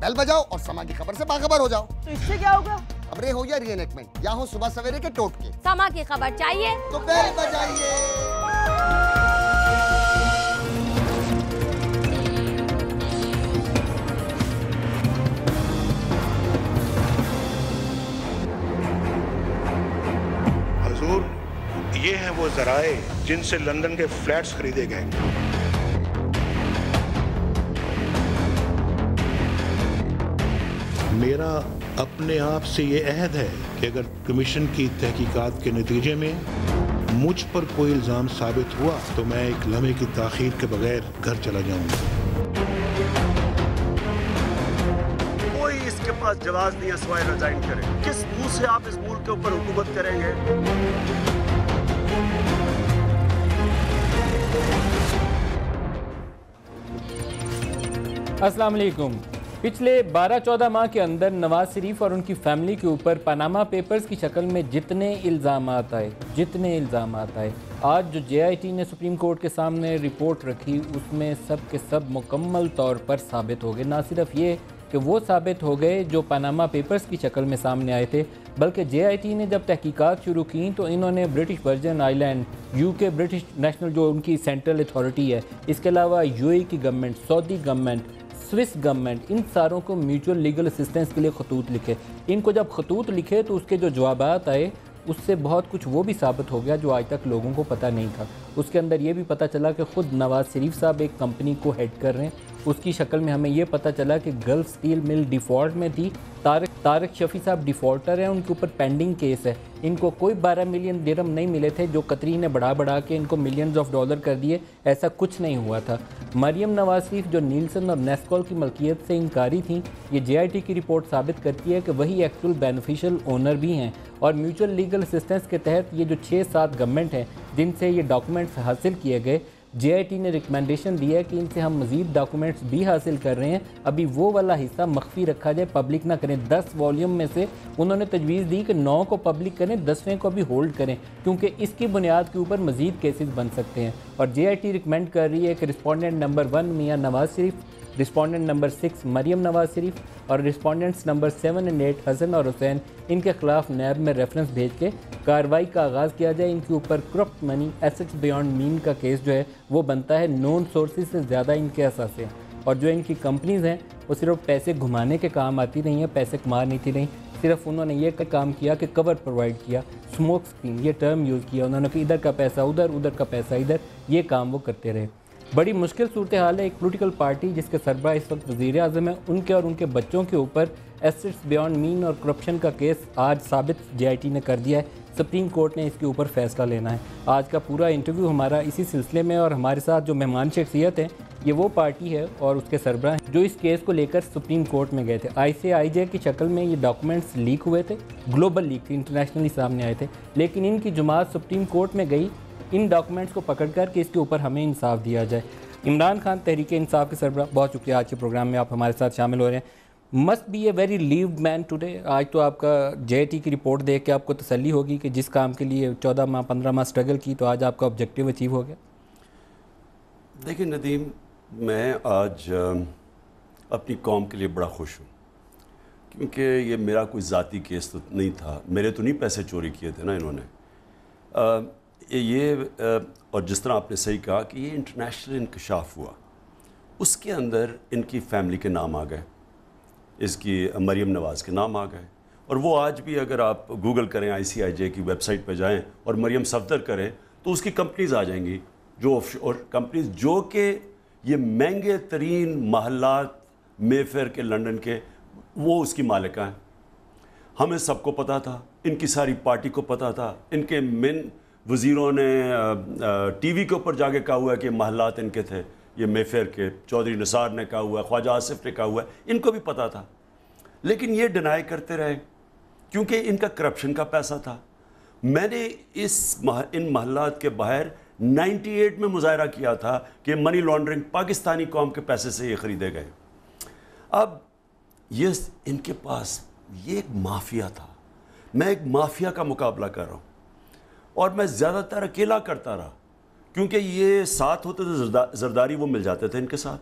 بیل بجاؤ اور سما کی خبر سے باخبر ہو جاؤ۔ تو اس سے کیا ہوگا؟ خبریں ہو یا ری انیکٹمنٹ یا ہو صبح سویرے کے ٹوٹکے، سما کی خبر چاہیے تو بیل بجائیے۔ حضور، یہ ہیں وہ ذرائع جن سے لندن کے فلیٹس خریدے گئے۔ میرا اپنے آپ سے یہ عہد ہے کہ اگر کمیشن کی تحقیقات کے نتیجے میں مجھ پر کوئی الزام ثابت ہوا تو میں ایک لمحے کی تاخیر کے بغیر گھر چلا جاؤں گا۔ کوئی اس کے پاس جواز نہیں ہے سوائے ریزائن کرے۔ کس منہ سے آپ اس ملک کے اوپر حکومت کریں گے؟ السلام علیکم۔ پچھلے 12-14 ماہ کے اندر نواز شریف اور ان کی فیملی کے اوپر پاناما پیپرز کی شکل میں جتنے الزامات آئے، آج جو جے آئی ٹی نے سپریم کورٹ کے سامنے رپورٹ رکھی اس میں سب کے سب مکمل طور پر ثابت ہو گئے۔ نہ صرف یہ کہ وہ ثابت ہو گئے جو پاناما پیپرز کی شکل میں سامنے آئے تھے، بلکہ جے آئی ٹی نے جب تحقیقات شروع کی تو انہوں نے British Virgin Island, U K British National جو ان کی سینٹرل اتھارٹی ہے، اس کے علاوہ یو اے کی گورنمنٹ، سعودی گورنمنٹ، سوئس گورنمنٹ، ان ساروں کو میوچول لیگل اسسٹنس کے لیے خطوط لکھے۔ ان کو جب خطوط لکھے تو اس کے جو جوابات آئے اس سے بہت کچھ وہ بھی ثابت ہو گیا جو آج تک لوگوں کو پتہ نہیں تھا۔ اس کے اندر یہ بھی پتہ چلا کہ خود نواز شریف صاحب ایک کمپنی کو ہیڈ کر رہے ہیں۔ اس کی شکل میں ہمیں یہ پتہ چلا کہ گلف سٹیل مل ڈیفالٹ میں تھی، طارق شفیع صاحب ڈیفالٹر ہیں، ان کے اوپر پینڈنگ کیس ہے۔ ان کو کوئی 12 ملین درہم نہیں ملے تھے جو قطری نے بڑھا کے ان کو ملینز آف ڈالر کر دیے، ایسا کچھ نہیں ہوا تھا۔ مریم نواز شریف جو نیلسن اور نیسکول کی ملکیت سے انکاری تھیں، یہ جے آئی ٹی کی رپورٹ ثابت کرتی ہے کہ وہی ایکچول بینیفیشل اونر بھی ہیں، اور میوچول لیگل اسسٹنس کے تحت یہ جو 6-7 گورنمنٹ ہیں جن سے یہ ڈاکومنٹس حاصل کیے گئے، جے آئی ٹی نے ریکمنڈیشن دی ہے کہ ان سے ہم مزید ڈاکومنٹس بھی حاصل کر رہے ہیں، ابھی وہ والا حصہ مخفی رکھا جائے، پبلک نہ کریں۔ 10 والیوم میں سے انہوں نے تجویز دی کہ 9 کو پبلک کریں، 10ویں کو بھی ہولڈ کریں، کیونکہ اس کی بنیاد کے اوپر مزید کیسز بن سکتے ہیں۔ اور جے آئی ٹی ریکمینڈ کر رہی ہے کہ respondent number 1 Mian Nawaz Sharif, respondent number 6 Maryam Nawaz Sharif اور رسپونڈنٹس نمبر 7 اور 8 حسن اور حسین، ان کے خلاف نیب میں ریفرنس بھیج کے کارروائی کا آغاز کیا جائے۔ ان کے اوپر کرپٹ منی ایسٹس بیانڈ مین کا کیس جو ہے وہ بنتا ہے، نون سورسز سے زیادہ ان کے اثاثے ہیں، اور جو ان کی کمپنیز ہیں وہ صرف پیسے گھمانے کے کام آتی نہیں ہیں، پیسے کما نہیں تھی نہیں، صرف انہوں نے یہ کام کیا کہ کور پرووائڈ کیا، اسموک اسکرین یہ ٹرم یوز کیا انہوں نے کہ ادھر کا پیسہ ادھر، ادھر کا پیسہ ادھر، یہ کام وہ کرتے رہے۔ بڑی مشکل صورتحال ہے ایک پولیٹیکل پارٹی جس کے سربراہ اس وقت وزیر اعظم ہے، ان کے اور ان کے بچوں کے اوپر ایسٹس بیانڈ مین اور کرپشن کا کیس آج ثابت جے آئی ٹی نے کر دیا ہے۔ سپریم کورٹ نے اس کے اوپر فیصلہ لینا ہے۔ آج کا پورا انٹرویو ہمارا اسی سلسلے میں، اور ہمارے ساتھ جو مہمان شخصیت ہیں یہ وہ پارٹی ہے اور اس کے سربراہ ہیں جو اس کیس کو لے کر سپریم کورٹ میں گئے تھے۔ آئی جے کی شکل میں یہ ڈاکومنٹس لیک ہوئے تھے، گلوبل لیک تھے، انٹرنیشنلی سامنے آئے تھے، لیکن ان کی جماعت سپریم کورٹ میں گئی ان ڈاکومنٹس کو پکڑ کر کہ اس کے اوپر ہمیں انصاف دیا جائے۔ عمران خان تحریک انصاف کے سربراہ، بہت شکریہ آج کے پروگرام میں آپ ہمارے ساتھ شامل ہو رہے ہیں۔ Must be a very loved man today. آج تو آپ کا جے آئی ٹی کی رپورٹ دیکھ کے آپ کو تسلی ہوگی کہ جس کام کے لیے 14 ماہ 15 ماہ سٹرگل کی تو آج آپ کا آبجیکٹیو اچیو ہو گیا۔ دیکھیں ندیم، میں آج اپنی قوم کے لیے بڑا خوش ہوں، کیونکہ یہ میرا کوئی ذاتی کیس تو نہیں تھا، میرے تو نہیں پیسے چوری کیے تھے نا انہوں نے۔ اور جس طرح آپ نے صحیح کہا کہ یہ انٹرنیشنل انکشاف ہوا، اس کے اندر ان کی فیملی کے نام آ گئے، اس کی مریم نواز کے نام آ گئے، اور وہ آج بھی اگر آپ گوگل کریں ICIJ کی ویب سائٹ پہ جائیں اور مریم صفدر کریں تو اس کی کمپنیز آ جائیں گی، جو آف شور کمپنیز، جو کہ یہ مہنگے ترین محلات مے فیئر کے لنڈن کے، وہ اس کی مالکہ ہیں۔ ہمیں سب کو پتہ تھا، ان کی ساری پارٹی کو پتہ تھا، ان کے من وزیروں نے ٹی وی کے اوپر جا کے کہا ہوا ہے کہ محلات ان کے تھے، یہ مے فیئر کے، چودھری نثار نے کہا ہوا ہے، خواجہ آصف نے کہا ہوا ہے، ان کو بھی پتہ تھا، لیکن یہ ڈینائی کرتے رہے کیونکہ ان کا کرپشن کا پیسہ تھا۔ میں نے ان محلات کے باہر 98 میں مظاہرہ کیا تھا کہ منی لانڈرنگ پاکستانی قوم کے پیسے سے یہ خریدے گئے۔ اب یہ ان کے پاس یہ ایک مافیا تھا، میں ایک مافیا کا مقابلہ کر رہا ہوں، اور میں زیادہ تر اکیلا کرتا رہا، کیونکہ یہ ساتھ ہوتے تو زرداری وہ مل جاتے تھے ان کے ساتھ،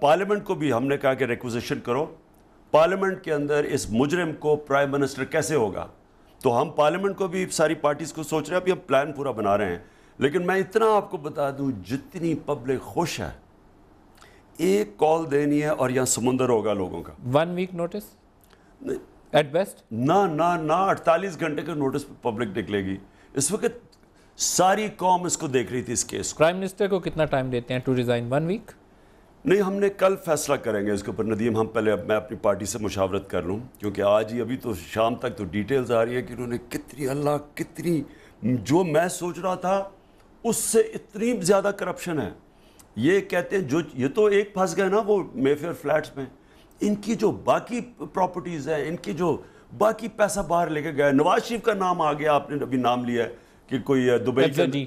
پارلیمنٹ کو بھی ہم نے کہا کہ ریکوزیشن کرو، پارلیمنٹ کے اندر اس مجرم کو پرائم منسٹر کیسے ہوگا، تو ہم پارلیمنٹ کو بھی ساری پارٹیز کو سوچ رہے ہیں، ابھی ہم پلان پورا بنا رہے ہیں. لیکن میں اتنا آپ کو بتا دوں، جتنی پبلک خوش ہے، ایک کال دینی ہے اور یہاں سمندر ہوگا لوگوں کا. 1 week نوٹس ایٹ بیسٹ؟ نہ 48 گھنٹے کا نوٹس پبلک نکلے گی. اس وقت ساری قوم اس کو دیکھ رہی تھی اس کیس کو. پرائم منسٹر کو کتنا ٹائم دیتے ہیں ٹو ریزائن؟ 1 week؟ نہیں، ہم نے کل فیصلہ کریں گے اس کے اوپر ندیم. ہم پہلے میں اپنی پارٹی سے مشاورت کر لوں، کیونکہ آج ہی ابھی تو شام تک تو ڈیٹیلز آ رہی ہے کہ انہوں نے کتنی جو میں سوچ رہا تھا اس سے اتنی زیادہ کرپشن ہے. یہ کہتے ہیں یہ تو ایک پھنس گئے نا وہ مے فیئر فلیٹس میں، ان کی جو باقی پراپرٹیز ہیں، ان کی جو باقی پیسہ باہر لے کے گئے. نواز شریف کا نام آ گیا، آپ نے ابھی نام لیا ہے کہ کوئی دبئی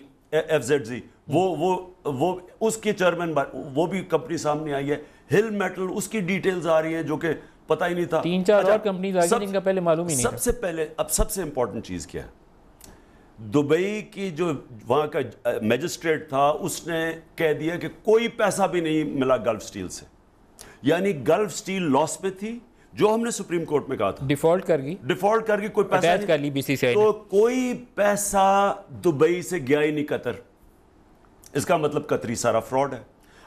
FZD، وہ اس کے چیئرمین، وہ بھی کمپنی سامنے آئی ہے. ہل میٹل، اس کی ڈیٹیلز آ رہی ہیں جو کہ پتہ ہی نہیں تھا. 3-4 اور کمپنیز آ گئی جن کا پہلے معلوم ہی نہیں. سب سے پہلے اب سب سے امپورٹنٹ چیز کیا ہے، دبئی کی جو وہاں کا میجسٹریٹ تھا، اس نے کہہ دیا کہ کوئی پیسہ بھی نہیں ملا گلف سٹیل سے. یعنی گلف سٹیل لاس میں تھی، جو ہم نے سپریم کورٹ میں کہا تھا ڈیفالٹ کر گئی، کوئی پیسہ اٹیچ کر لی BCCI تو کوئی پیسہ دبئی سے گیا ہی نہیں قطر. اس کا مطلب قطری سارا فراڈ ہے.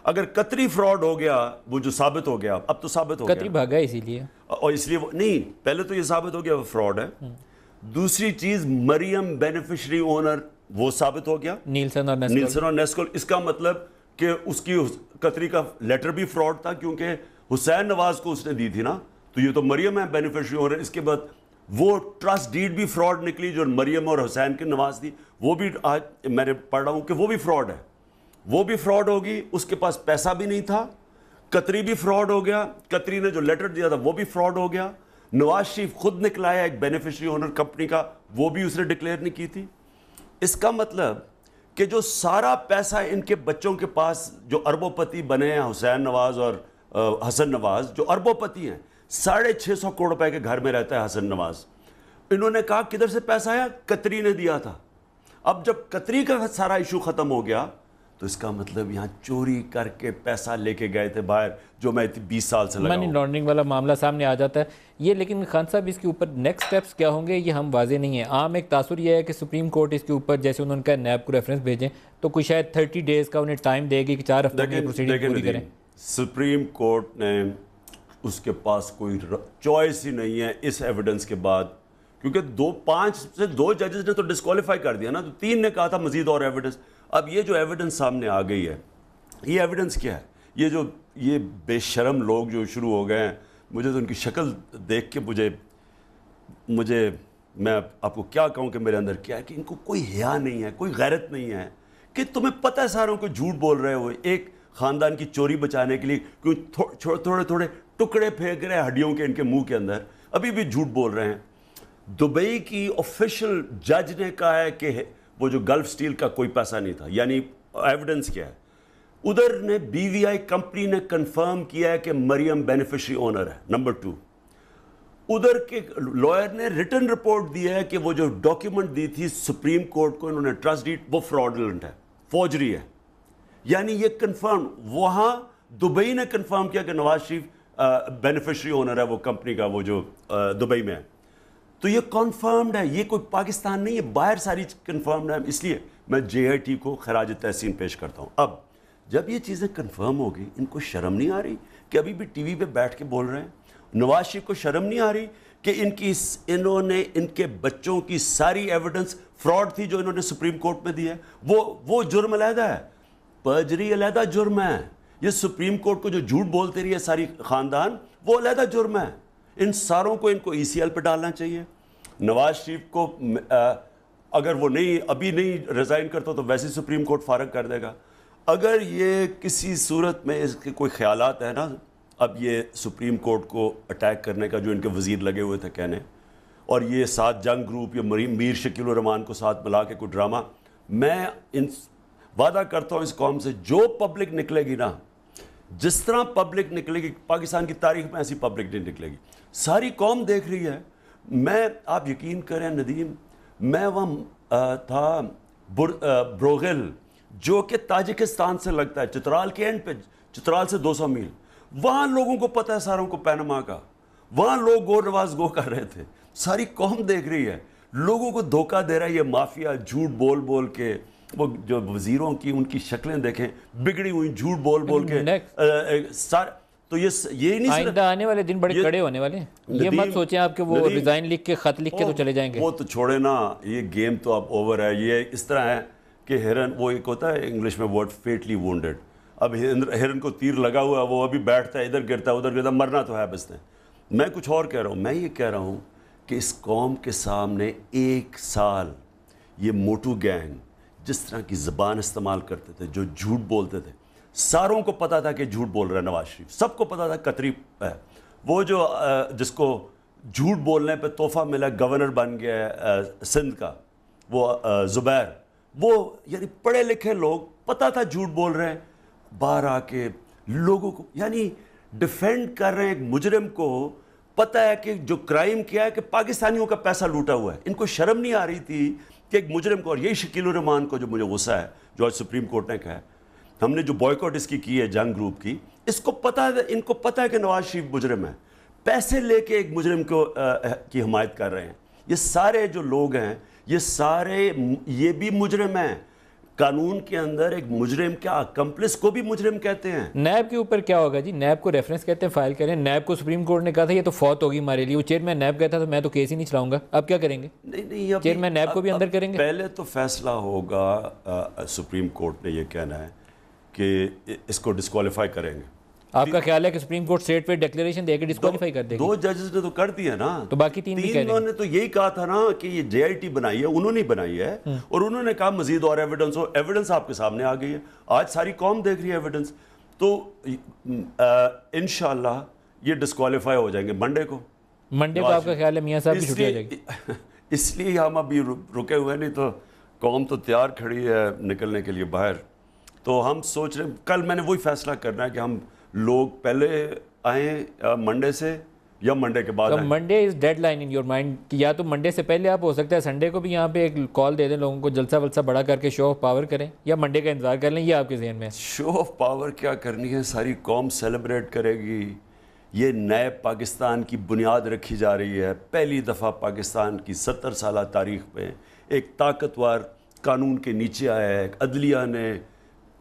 اگر قطری فراڈ ہو گیا، وہ جو ثابت ہو گیا، اب تو ثابت ہو گیا، قطری بھاگا اسی لیے، اور اس لیے نہیں، پہلے تو یہ ثابت ہو گیا وہ فراڈ ہے. دوسری چیز، مریم بینیفیشری اونر، وہ ثابت ہو گیا، نیلسن اور نیسکول. اس کا مطلب کہ اس کی قطری کا لیٹر بھی فراڈ تھا، کیونکہ حسین نواز کو اس نے دی تھی نا، تو یہ تو مریم ہے بینیفیشری اونر. اس کے بعد وہ ٹرسٹ ڈیڈ بھی فراڈ نکلی جو مریم اور حسین کے نواز تھی، وہ بھی آج میں نے پڑھ رہا ہوں کہ وہ بھی فراڈ ہے. وہ بھی فراڈ ہوگی. اس کے پاس پیسہ بھی نہیں تھا. قطری بھی فراڈ ہو گیا. قطری نے جو لیٹر دیا تھا وہ بھی فراڈ ہو گیا. نواز شریف خود نکلایا ایک بینیفیشری اونر کمپنی کا، وہ بھی اس نے ڈکلیئر نہیں کی تھی. اس کا مطلب کہ جو سارا پیسہ ان کے بچوں کے پاس جو اربوں پتی بنے ہیں، حسین نواز اور حسن نواز جو اربوں پتی ہیں، 650 کروڑ روپے کے گھر میں رہتا ہے حسن نواز. انہوں نے کہا کدھر سے پیسہ آیا؟ قطری نے دیا تھا. اب جب قطری کا سارا ایشو ختم ہو گیا تو اس کا مطلب یہاں چوری کر کے پیسہ لے کے گئے تھے باہر، جو میں 20 سال سے لگا ہوں. منی لانڈرنگ والا معاملہ سامنے آ جاتا ہے یہ. لیکن خان صاحب اس کے اوپر نیکسٹ سٹیپس کیا ہوں گے یہ ہم واضح نہیں ہیں. عام ایک تاثر یہ ہے کہ سپریم کورٹ اس کے اوپر، جیسے انہوں نے کہا نیب کو ریفرنس بھیجیں، تو کوئی شاید 30 days کا انہیں ٹائم دے گی کہ 4 ہفتوں میں پروسیڈنگ پوری کریں. سپریم کورٹ نے اس کے پاس کوئی چوائس ہی نہیں ہے اس ایویڈنس کے بعد، کیونکہ 5 سے 2 ججز نے تو ڈسکوالیفائی کر دیا نا، تو 3 نے کہا تھا مزید اور ایویڈنس. اب یہ جو ایویڈنس سامنے آ گئی ہے، یہ ایویڈنس کیا ہے؟ یہ بے شرم لوگ جو شروع ہو گئے ہیں، مجھے تو ان کی شکل دیکھ کے میں آپ کو کیا کہوں کہ میرے اندر کیا ہے کہ ان کو کوئی حیا نہیں ہے، کوئی غیرت نہیں ہے، کہ تمہیں پتہ ہے ساروں کو جھوٹ بول رہے ہو. ایک خاندان کی چوری بچانے کے لیے تھوڑے ٹکڑے پھینک رہے ہیں ہڈیوں کے ان کے منہ کے اندر، ابھی بھی جھوٹ بول رہے ہیں. دبئی کی آفیشیل جج نے کہا ہے کہ وہ جو گلف سٹیل کا کوئی پیسہ نہیں تھا. یعنی ایویڈنس کیا ہے؟ ادھر نے BVI کمپنی نے کنفرم کیا ہے کہ مریم بینیفیشری اونر ہے. نمبر 2، ادھر کے لائر نے ریٹن رپورٹ دیا ہے کہ وہ جو ڈاکیومنٹ دی تھی سپریم کورٹ کو انہوں نے ٹرسٹ ڈیڈ، وہ فراڈلنٹ ہے، فوجری ہے. یعنی یہ کنفرم، وہاں دبئی نے کنفرم کیا کہ نواز شریف بینیفیشری اونر ہے وہ کمپنی کا، وہ جو دبئی میں ہے. تو یہ کنفرمڈ ہے، یہ کوئی پاکستان نہیں ہے، باہر ساری کنفرمڈ ہے. اس لیے میں JIT کو خراج تحسین پیش کرتا ہوں. اب جب یہ چیزیں کنفرم ہو گئی، ان کو شرم نہیں آ رہی کہ ابھی بھی ٹی وی پہ بیٹھ کے بول رہے ہیں؟ نواز شریف کو شرم نہیں آ رہی کہ انہوں نے ان کے بچوں کی ساری ایویڈنس فراڈ تھی جو انہوں نے سپریم کورٹ میں دی ہے؟ وہ جرم علیحدہ ہے، پرجری علیحدہ جرم ہے. یہ سپریم کورٹ کو جو جھوٹ بولتے رہی ہے ساری خاندان، وہ علیحدہ جرم ہے. ان ساروں کو ان کو ECL پہ ڈالنا چاہیے. نواز شریف کو اگر وہ ابھی نہیں ریزائن کرتا تو ویسے سپریم کورٹ فارغ کر دے گا. اگر یہ کسی صورت میں اس کے کوئی خیالات ہیں نا، اب یہ سپریم کورٹ کو اٹیک کرنے کا جو ان کے وزیر لگے ہوئے تھے کہنے، اور یہ 7 جنگ گروپ یا میر شکیل الرحمان کو ساتھ ملا کے کوئی ڈرامہ، میں وعدہ کرتا ہوں اس قوم سے، جو پبلک نکلے گی نا، جس طرح پبلک نکلے گی، پاکستان کی تاریخ میں ایسی پبلک نہیں نکلے گی. ساری قوم دیکھ رہی ہے. آپ یقین کریں ندیم، میں وہاں تھا بروغل جو کہ تاجکستان سے لگتا ہے، چترال کے اینڈ پہ. چترال سے 200 میل. وہاں لوگوں کو پتہ ہے ساروں کو پینما کا, وہاں لوگ گو نواز گو کر رہے تھے. ساری قوم دیکھ رہی ہے, لوگوں کو دھوکہ دے رہا ہے یہ مافیا, جھوٹ بول بول کے. وہ جو وزیروں کی ان کی شکلیں دیکھیں بگڑی ہوئی, جھوٹ بول بول کے تو یہ نہیں آئندہ آنے والے دن بڑے کڑے ہونے والے ہیں. یہ مت سوچیں آپ کہ وہ ریزائن لکھ کے خط لکھ کے تو چلے جائیں گے. وہ تو چھوڑے نا, یہ گیم تو اب اوور ہے. یہ اس طرح ہے کہ ہرن, وہ ایک ہوتا ہے انگلش میں ورڈ فیٹلی وونڈڈ. اب ہرن کو تیر لگا ہوا ہے, وہ ابھی بیٹھتا ہے, ادھر گرتا ہے ادھر گرتا ہے, مرنا تو ہے بس نے. میں کچھ اور کہہ رہا ہوں, میں یہ کہہ رہا ہوں کہ اس قوم کے سامنے 1 سال یہ موٹو گینگ جس طرح کی زبان استعمال کرتے تھے, جو جھوٹ بولتے تھے, ساروں کو پتا تھا کہ جھوٹ بول رہا ہے نواز شریف, سب کو پتا تھا قطری ہے. وہ جو جس کو جھوٹ بولنے پہ تحفہ ملا, گورنر بن گیا ہے سندھ کا, وہ زبیر, وہ یعنی پڑھے لکھے لوگ, پتا تھا جھوٹ بول رہے ہیں, باہر آ کے لوگوں کو یعنی ڈیفینڈ کر رہے ہیں ایک مجرم کو. پتہ ہے کہ جو کرائم کیا ہے کہ پاکستانیوں کا پیسہ لوٹا ہوا ہے. ان کو شرم نہیں آ رہی تھی کہ ایک مجرم کو, اور یہی شکیل الرحمان کو جو مجھے غصہ ہے, جو آج سپریم کورٹ نے کہا ہے ہم نے جو بوائیکاٹ اس کی ہے جنگ گروپ کی, اس کو پتا ہے, ان کو پتا ہے کہ نواز شریف مجرم ہے, پیسے لے کے ایک مجرم کو کی حمایت کر رہے ہیں. یہ سارے جو لوگ ہیں یہ سارے یہ بھی مجرم ہیں. قانون کے اندر ایک مجرم کیا اکمپلس کو بھی مجرم کہتے ہیں. نیب کے اوپر کیا ہوگا جی؟ نیب کو ریفرنس کہتے ہیں, فائل کریں. نیب کو سپریم کورٹ نے کہا تھا یہ تو فوت ہوگی ہمارے لیے, وہ چیئرمین نیب کہتا تھا میں تو کیس ہی نہیں چلاؤں گا. اب کیا کریں گے؟ نہیں, چیئرمین نیب کو بھی اندر کریں گے. پہلے تو فیصلہ ہوگا, سپریم کورٹ نے یہ کہنا ہے کہ اس کو ڈسکوالیفائی کریں گے. آپ کا خیال ہے کہ سپریم کورٹ اسٹیٹ پہ ڈیکلیریشن دے کے ڈسکوالیفائی کر دے گی؟ 2 ججز نے تو کر دیا نا, تو باقی 3 بھی کہہ رہے ہیں. انہوں نے تو یہی کہا تھا نا کہ یہ JIT بنائی ہے, انہوں نے بنائی ہے, اور انہوں نے کہا مزید اور ایویڈنس ہو. ایویڈنس آپ کے سامنے آ گئی ہے, آج ساری قوم دیکھ رہی ہے ایویڈنس. تو انشاءاللہ یہ ڈسکوالیفائی ہو جائیں گے منڈے کو. منڈے کو آپ کا خیال ہے میاں صاحب کی چھٹی ہو جائے گی؟ اس لیے ہم ابھی رکے ہوئے, نہیں تو قوم تو تیار کھڑی ہے نکلنے کے لیے باہر. تو ہم سوچ رہے ہیں کل میں نے وہی فیصلہ کرنا ہے کہ ہم لوگ پہلے آئیں منڈے سے یا منڈے کے بعد آئیں. Monday is deadline in your mind, کہ یا تو منڈے سے پہلے آپ ہو سکتا ہے سنڈے کو بھی یہاں پہ ایک کال دے دیں لوگوں کو, جلسہ ولسہ بڑا کر کے شو آف پاور کریں, یا منڈے کا انتظار کر لیں. یہ آپ کے ذہن میں شو آف پاور کیا کرنی ہے, ساری قوم سیلیبریٹ کرے گی. یہ نئے پاکستان کی بنیاد رکھی جا رہی ہے. پہلی دفعہ پاکستان کی 70 سالہ تاریخ میں ایک طاقتور قانون کے نیچے آیا ہے. عدلیہ نے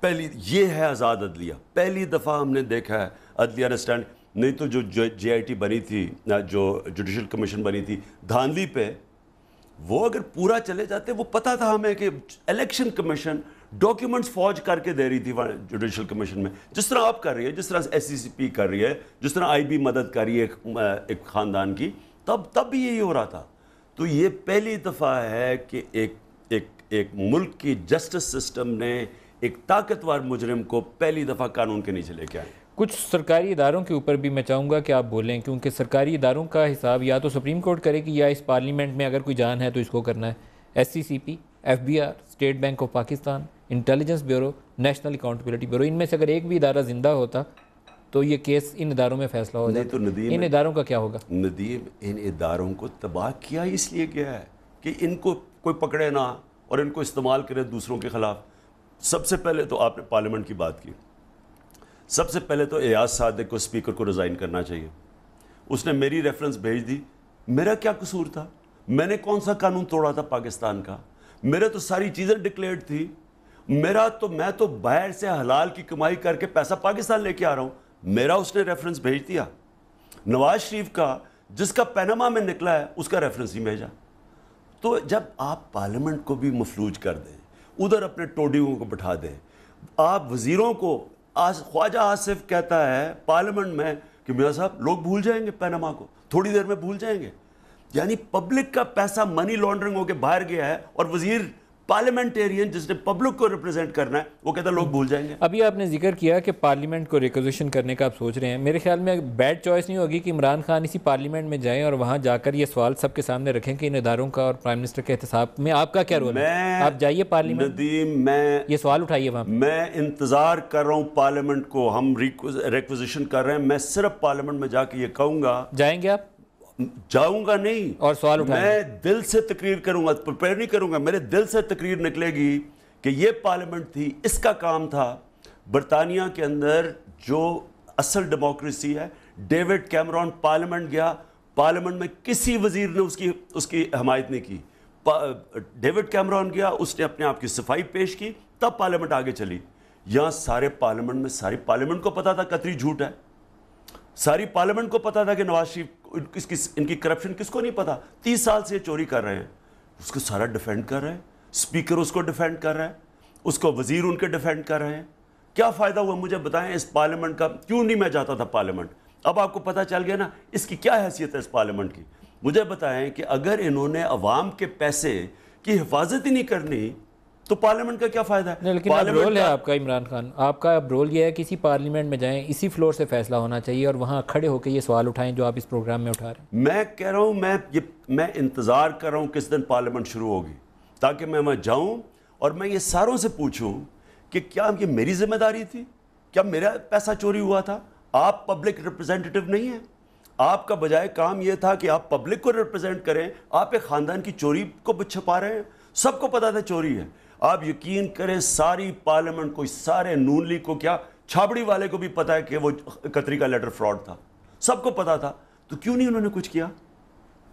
یہ ہے آزاد عدلیہ, پہلی دفعہ ہم نے دیکھا ہے عدلیہ نے سٹینڈ. نہیں تو جو JIT بنی تھی, جو جوڈیشل کمیشن بنی تھی دھاندلی پہ, وہ اگر پورا چلے جاتے, وہ پتا تھا ہمیں کہ الیکشن کمیشن ڈاکیومنٹس فوج کر کے دے رہی تھی جوڈیشل کمیشن میں, جس طرح آپ کر رہی ہے, جس طرح SCCP کر رہی ہے, جس طرح IB مدد کر رہی ہے ایک خاندان کی, تب بھی یہی ہو رہا تھا. تو یہ پہلی دفعہ ہے کہ ایک ملک کی جسٹس سسٹم نے ایک طاقتور مجرم کو پہلی دفعہ قانون کے نیچے لے کے آئے. کچھ سرکاری اداروں کے اوپر بھی میں چاہوں گا کہ آپ بولیں, کیونکہ سرکاری اداروں کا حساب یا تو سپریم کورٹ کرے گی یا اس پارلیمنٹ میں اگر کوئی جان ہے تو اس کو کرنا ہے. SCCP, FBR, State Bank of Pakistan, intelligence bureau, national accountability bureau, ان میں سے اگر ایک بھی ادارہ زندہ ہوتا تو یہ کیس ان اداروں میں فیصلہ ہو جائے. تو ندیم, ان اداروں کا کیا ہوگا؟ ندیم, ان اداروں کو تباہ کیا اس لیے گیا ہے کہ ان کو کوئی پکڑے نہ اور ان کو استعمال کرے دوسروں کے خلاف. سب سے پہلے تو آپ نے پارلیمنٹ کی بات کی, سب سے پہلے تو ایاز صادق کو اسپیکر کو ریزائن کرنا چاہیے. اس نے میری ریفرنس بھیج دی. میرا کیا قصور تھا؟ میں نے کون سا قانون توڑا تھا پاکستان کا؟ میرے تو ساری چیزیں ڈکلیئرڈ تھی. میں تو باہر سے حلال کی کمائی کر کے پیسہ پاکستان لے کے آ رہا ہوں. میرا اس نے ریفرنس بھیج دیا. نواز شریف کا جس کا پینما میں نکلا ہے اس کا ریفرنس نہیں بھیجا. تو جب آپ پارلیمنٹ کو بھی مفلوج کر دیں, ادھر اپنے ٹوڈیوں کو بٹھا دیں, آپ وزیروں کو, خواجہ آصف کہتا ہے پارلیمنٹ میں کہ میاں صاحب لوگ بھول جائیں گے پینما کو, تھوڑی دیر میں بھول جائیں گے. یعنی پبلک کا پیسہ منی لانڈرنگ ہو کے باہر گیا ہے, اور وزیر پارلیمنٹیرین جس نے پبلک کو ریپرزینٹ کرنا ہے وہ کہتا ہے لوگ بھول جائیں گے. ابھی آپ نے ذکر کیا کہ پارلیمنٹ کو ریکوزیشن کرنے کا آپ سوچ رہے ہیں. میرے خیال میں بیڈ چوائس نہیں ہوگی کہ عمران خان اسی پارلیمنٹ میں جائیں اور وہاں جا کر یہ سوال سب کے سامنے رکھیں کہ ان اداروں کا اور پرائم منسٹر کے احتساب میں آپ کا کیا رول ہے. آپ جائیے پارلیمنٹ, ندیم, میں یہ سوال اٹھائیے وہاں. میں انتظار کر رہا ہوں پارلیمنٹ کو, ہم ریکوزیشن کر رہے ہیں. میں صرف پارلیمنٹ میں جا کے یہ کہوں گا. جائیں گے آپ؟ جاؤں گا نہیں, اور سوال اٹھائیں. میں دل سے تقریر کروں گا, پریپیئر نہیں کروں گا, میرے دل سے تقریر نکلے گی کہ یہ پارلیمنٹ تھی, اس کا کام تھا برطانیہ کے اندر جو اصل ڈیموکریسی ہے. ڈیوڈ کیمرون پارلیمنٹ گیا, پارلیمنٹ میں کسی وزیر نے اس کی حمایت نہیں کی. ڈیوڈ کیمرون گیا, اس نے اپنے آپ کی صفائی پیش کی, تب پارلیمنٹ آگے چلی. یہاں ساری پارلیمنٹ کو پتا تھا قطری جھوٹ ہے, ساری پارلیمنٹ کو پتا تھا کہ نواز شریف ان کی کرپشن کس کو نہیں پتا. 30 سال سے یہ چوری کر رہے ہیں, اس کو سارا ڈیفینڈ کر رہے ہیں, اسپیکر اس کو ڈیفینڈ کر رہا ہے, اس کو وزیر ان کے ڈیفینڈ کر رہے ہیں. کیا فائدہ ہوا مجھے بتائیں اس پارلیمنٹ کا؟ کیوں نہیں میں جاتا تھا پارلیمنٹ؟ اب آپ کو پتہ چل گیا نا اس کی کیا حیثیت ہے اس پارلیمنٹ کی. مجھے بتائیں کہ اگر انہوں نے عوام کے پیسے کی حفاظت ہی نہیں کرنی تو پارلیمنٹ کا کیا فائدہ ہے؟ لیکن اب رول ہے آپ کا عمران خان, آپ کا اب رول یہ ہے کسی پارلیمنٹ میں جائیں, اسی فلور سے فیصلہ ہونا چاہیے اور وہاں کھڑے ہو کے یہ سوال اٹھائیں جو آپ اس پروگرام میں اٹھا رہے ہیں. میں کہہ رہا ہوں, میں انتظار کر رہا ہوں کس دن پارلیمنٹ شروع ہوگی تاکہ میں وہاں جاؤں اور میں یہ ساروں سے پوچھوں کہ کیا یہ میری ذمہ داری تھی؟ کیا میرا پیسہ چوری ہوا تھا؟ آپ پبلک ریپرزینٹیٹو نہیں ہیں. آپ کا بجائے کام یہ تھا کہ آپ پبلک کو ریپرزینٹ کریں. آپ ایک خاندان کی چوری کو چھپا رہے ہیں, سب کو پتا تھا چوری ہے. آپ یقین کریں ساری پارلیمنٹ کو, سارے نون لیگ کو, کیا چھابڑی والے کو بھی پتا ہے کہ وہ قطری کا لیٹر فراڈ تھا, سب کو پتا تھا. تو کیوں نہیں انہوں نے کچھ کیا؟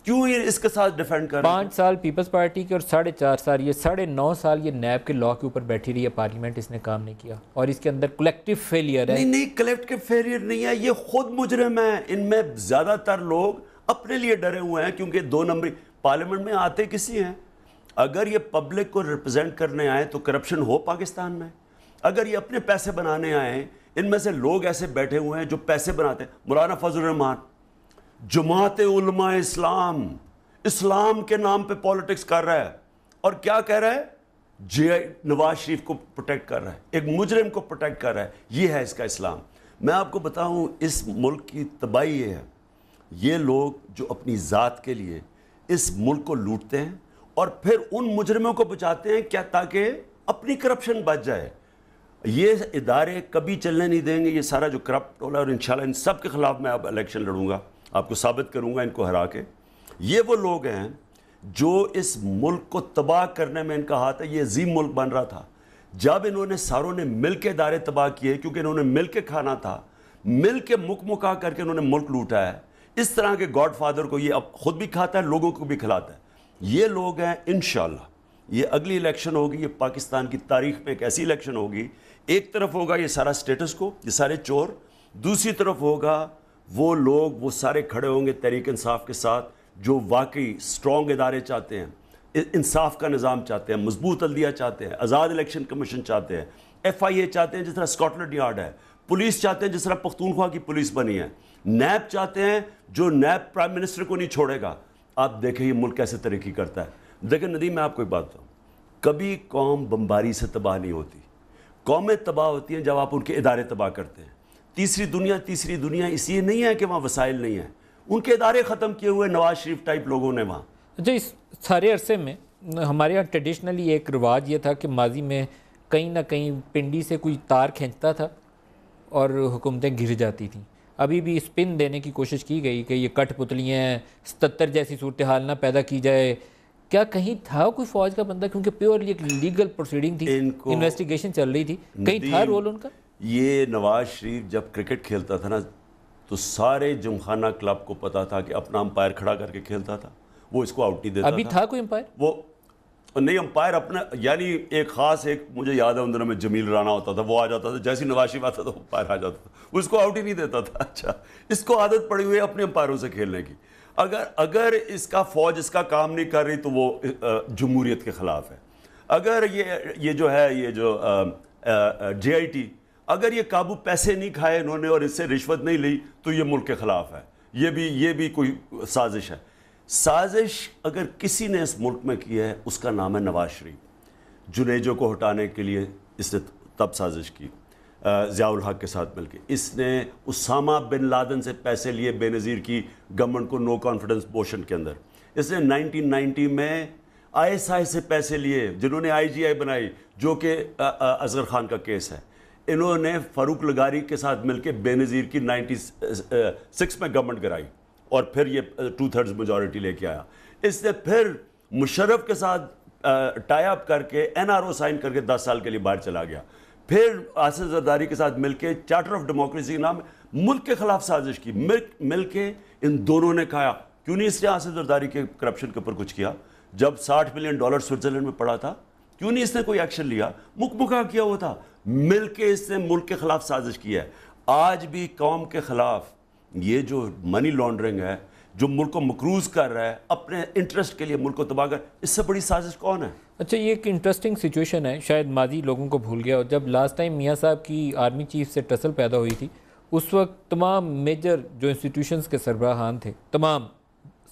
کیوں یہ اس کے ساتھ ڈیفینڈ کر رہے ہیں؟ 5 سال پیپلز پارٹی کے اور 4.5 سال یہ 9.5 سال یہ نیب کے لاء کے اوپر بیٹھی رہی ہے پارلیمنٹ, اس نے کام نہیں کیا اور اس کے اندر کلیکٹیو فیلئر ہے. نہیں کلیکٹیو فیلئر نہیں ہے, یہ خود مجرم ہیں. ان میں زیادہ تر لوگ اپنے لیے ڈرے ہوئے ہیں کیونکہ 2 نمبری پارلیمنٹ میں آتے کسی ہیں. اگر یہ پبلک کو ریپرزینٹ کرنے آئے تو کرپشن ہو پاکستان میں. اگر یہ اپنے پیسے بنانے آئے, ان میں سے لوگ ایسے بیٹھے ہوئے ہیں جو پیسے بناتے ہیں. مولانا فضل الرحمان جماعت علماء اسلام کے نام پہ پولیٹکس کر رہا ہے اور کیا کہہ رہا ہے؟ نواز شریف کو پروٹیکٹ کر رہا ہے, ایک مجرم کو پروٹیکٹ کر رہا ہے. یہ ہے اس کا اسلام. میں آپ کو بتاؤں اس ملک کی تباہی یہ ہے, یہ لوگ جو اپنی ذات کے لیے اس ملک کو لوٹتے ہیں اور پھر ان مجرموں کو بچاتے ہیں کیا تاکہ اپنی کرپشن بچ جائے. یہ ادارے کبھی چلنے نہیں دیں گے. یہ سارا جو کرپٹ ہو رہا ہے اور انشاءاللہ ان سب کے خلاف میں اب الیکشن لڑوں گا, آپ کو ثابت کروں گا ان کو ہرا کے. یہ وہ لوگ ہیں جو اس ملک کو تباہ کرنے میں ان کا ہاتھ ہے. یہ عظیم ملک بن رہا تھا جب انہوں نے ساروں نے مل کے ادارے تباہ کیے, کیونکہ انہوں نے مل کے کھانا تھا, مل کے مکا کر کے انہوں نے ملک لوٹا ہے. اس طرح کے گاڈ فادر کو یہ اب خود بھی کھاتا ہے, لوگوں کو بھی کھلاتا ہے. یہ لوگ ہیں. انشاءاللہ یہ اگلی الیکشن ہوگی, یہ پاکستان کی تاریخ میں ایک ایسی الیکشن ہوگی, ایک طرف ہوگا یہ سارا سٹیٹس کو, یہ سارے چور, دوسری طرف ہوگا وہ لوگ, وہ سارے کھڑے ہوں گے تحریک انصاف کے ساتھ جو واقعی سٹرونگ ادارے چاہتے ہیں, انصاف کا نظام چاہتے ہیں, مضبوط عدلیہ چاہتے ہیں, آزاد الیکشن کمیشن چاہتے ہیں, FIA چاہتے ہیں جس طرح اسکاٹلینڈ یارڈ ہے, پولیس چاہتے ہیں جس طرح پختونخوا کی پولیس بنی ہے, نیب چاہتے ہیں جو نیب پرائم منسٹر کو نہیں چھوڑے گا. آپ دیکھیں یہ ملک کیسے ترقی کرتا ہے. دیکھیں ندیم, میں آپ کو ایک بات بتاؤں, کبھی قوم بمباری سے تباہ نہیں ہوتی. قومیں تباہ ہوتی ہیں جب آپ ان کے ادارے تباہ کرتے ہیں. تیسری دنیا اس لیے نہیں ہے کہ وہاں وسائل نہیں ہیں, ان کے ادارے ختم کیے ہوئے نواز شریف ٹائپ لوگوں نے وہاں. اچھا, اس سارے عرصے میں ہمارے یہاں ٹریڈیشنلی ایک رواج یہ تھا کہ ماضی میں کہیں نہ کہیں پنڈی سے کوئی تار کھینچتا تھا اور حکومتیں گر جاتی تھیں. ابھی بھی اسپن دینے کی کوشش کی گئی کہ یہ کٹ پتلیاں 77 جیسی صورتحال نہ پیدا کی جائے. کیا کہیں تھا کوئی فوج کا بندہ, کیونکہ پیورلی ایک لیگل پروسیڈنگ تھی, انویسٹیگیشن چل رہی تھی, کہیں تھا رول ان کا؟ یہ نواز شریف جب کرکٹ کھیلتا تھا نا تو سارے جمخانہ کلب کو پتا تھا کہ اپنا امپائر کھڑا کر کے کھیلتا تھا, وہ اس کو آؤٹ نہیں دیتا. ابھی تھا کوئی امپائر؟ وہ نہیں, امپائر اپنا, یعنی ایک خاص, ایک مجھے یاد ہے ان دنوں میں جمیل رانا ہوتا تھا, وہ آ جاتا تھا جیسے نواز شریف آتا تھا امپائر آ جاتا تھا, وہ اس کو آؤٹ ہی نہیں دیتا تھا. اچھا, اس کو عادت پڑی ہوئی ہے اپنے امپائروں سے کھیلنے کی. اگر اس کا فوج اس کا کام نہیں کر رہی تو وہ جمہوریت کے خلاف ہے. اگر یہ جو ہے یہ جو JIT, اگر یہ قابو پیسے نہیں کھائے انہوں نے اور اس سے رشوت نہیں لی تو یہ ملک کے خلاف ہے. یہ بھی کوئی سازش ہے. سازش اگر کسی نے اس ملک میں کی ہے اس کا نام ہے نواز شریف. جنیجو کو ہٹانے کے لیے اس نے تب سازش کی ضیاء الحق کے ساتھ مل کے. اس نے اسامہ بن لادن سے پیسے لیے بے نظیر کی گورنمنٹ کو نو کانفیڈنس موشن کے اندر. اس نے 1990 میں ISI سے پیسے لیے جنہوں نے IGI بنائی جو کہ اصغر خان کا کیس ہے. انہوں نے فاروق لغاری کے ساتھ مل کے بے نظیر کی 96 میں گورنمنٹ گرائی اور پھر یہ 2/3 میجورٹی لے کے آیا. اس نے پھر مشرف کے ساتھ ٹائی اپ کر کے NRO سائن کر کے 10 سال کے لیے باہر چلا گیا. پھر آصف زرداری کے ساتھ مل کے چارٹر آف ڈیموکریسی کے نام ملک کے خلاف سازش کی. مل کے ان دونوں نے کہا کیوں نہیں اس نے آصف زرداری کے کرپشن کے اوپر کچھ کیا؟ جب $60 ملین سوئٹزرلینڈ میں پڑا تھا کیوں نہیں اس نے کوئی ایکشن لیا؟ مکمکا کیا ہوا تھا. مل کے اس نے ملک کے خلاف سازش کی ہے. آج بھی قوم کے خلاف یہ جو منی لانڈرنگ ہے، جو ملک کو مقروض کر رہا ہے اپنے انٹرسٹ کے لیے، ملک کو تباہ کر، اس سے بڑی سازش کون ہے؟ اچھا، یہ ایک انٹرسٹنگ سچویشن ہے، شاید ماضی لوگوں کو بھول گیا. اور جب لاسٹ ٹائم میاں صاحب کی آرمی چیف سے ٹسل پیدا ہوئی تھی، اس وقت تمام میجر جو انسٹیٹیوشنز کے سربراہان تھے، تمام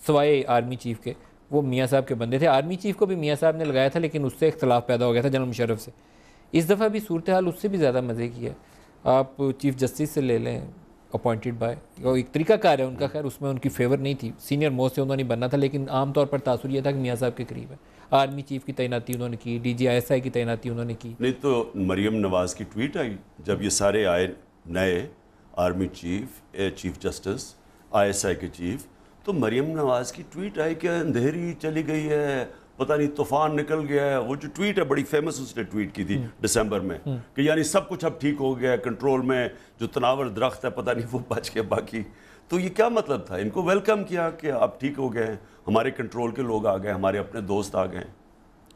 سوائے آرمی چیف کے، وہ میاں صاحب کے بندے تھے. آرمی چیف کو بھی میاں صاحب نے لگایا تھا، لیکن اس سے اختلاف پیدا ہو گیا تھا جنرل مشرف سے. اس دفعہ بھی صورتحال اس سے بھی زیادہ مزے کی ہے. آپ چیف جسٹس سے لے لیں، اپوائنٹڈ بائی، اور ایک طریقہ کار ہے ان کا، خیر اس میں ان کی فیور نہیں تھی، سینئر موسٹ سے انہوں نے بننا تھا، لیکن عام طور پر تاثر یہ تھا کہ میاں صاحب کے قریب ہے. آرمی چیف کی تعیناتی انہوں نے کی، DGISI کی تعیناتی انہوں نے کی. نہیں تو مریم نواز کی ٹویٹ آئی جب یہ سارے آئے نئے army chief, chief justice, ISI کے چیف، تو مریم نواز کی ٹویٹ آئی کہ اندھیری چلی گئی ہے، پتہ نہیں طوفان نکل گیا ہے. وہ جو ٹویٹ ہے بڑی فیمس اس نے ٹویٹ کی تھی دسمبر میں، کہ یعنی سب کچھ اب ٹھیک ہو گیا ہے، کنٹرول میں، جو تناور درخت ہے پتہ نہیں وہ بچ گیا باقی. تو یہ کیا مطلب تھا؟ ان کو ویلکم کیا کہ اب ٹھیک ہو گئے ہیں، ہمارے کنٹرول کے لوگ آ گئے، ہمارے اپنے دوست آ گئے.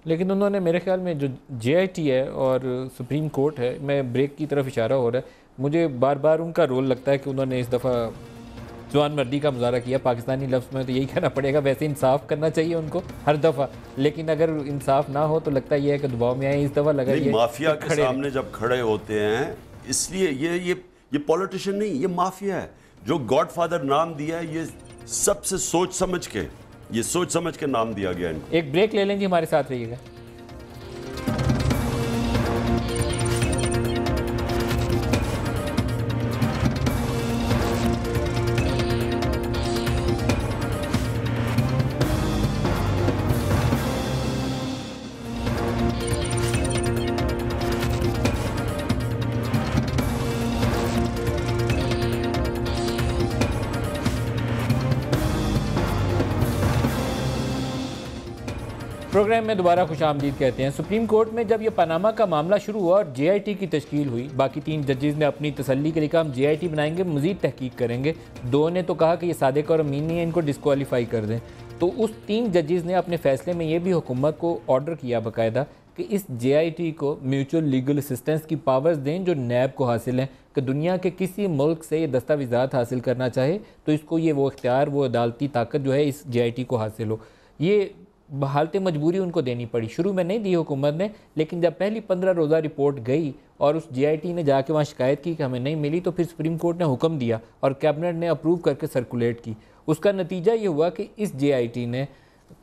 لیکن انہوں نے میرے خیال میں جو JIT ہے اور سپریم کورٹ ہے، میں بریک کی طرف اشارہ ہو رہا ہے، مجھے بار بار ان کا رول لگتا ہے کہ انہوں نے اس دفعہ جوان مردی کا مظاہرہ کیا. پاکستانی لفظ میں تو یہی کہنا پڑے گا، ویسے انصاف کرنا چاہیے ان کو ہر دفعہ، لیکن اگر انصاف نہ ہو تو لگتا یہ ہے کہ دباؤ میں آئے. اس دفعہ لگا یہ مافیا کے سامنے جب کھڑے ہوتے ہیں، اس لیے یہ پولیٹیشین نہیں، یہ مافیا ہے. جو گاڈ فادر نام دیا ہے، یہ سب سے سوچ سمجھ کے نام دیا گیا ان کو. ایک بریک لے لیں جی، ہمارے ساتھ رہیے گا. پروگرام میں دوبارہ خوش آمدید کہتے ہیں. سپریم کورٹ میں جب یہ پاناما کا معاملہ شروع ہوا اور JIT کی تشکیل ہوئی، باقی 3 ججز نے اپنی تسلی کے لیے کہا ہم JIT بنائیں گے، مزید تحقیق کریں گے. 2 نے تو کہا کہ یہ صادق اور امین نہیں ہے، ان کو ڈسکوالیفائی کر دیں. تو اس 3 ججز نے اپنے فیصلے میں یہ بھی حکومت کو آرڈر کیا باقاعدہ کہ اس JIT کو میوچل لیگل اسسٹنس کی پاورز دیں جو نیب کو حاصل ہیں، کہ دنیا کے کسی ملک سے یہ دستاویزات حاصل کرنا چاہے تو اس کو یہ وہ اختیار، وہ عدالتی طاقت جو ہے اس JIT کو حاصل ہو. یہ بحالت مجبوری ان کو دینی پڑی. شروع میں نہیں دی حکومت نے، لیکن جب پہلی 15 روزہ رپورٹ گئی اور اس JIT نے جا کے وہاں شکایت کی کہ ہمیں نہیں ملی، تو پھر سپریم کورٹ نے حکم دیا اور کیبنٹ نے اپروو کر کے سرکولیٹ کی. اس کا نتیجہ یہ ہوا کہ اس JIT نے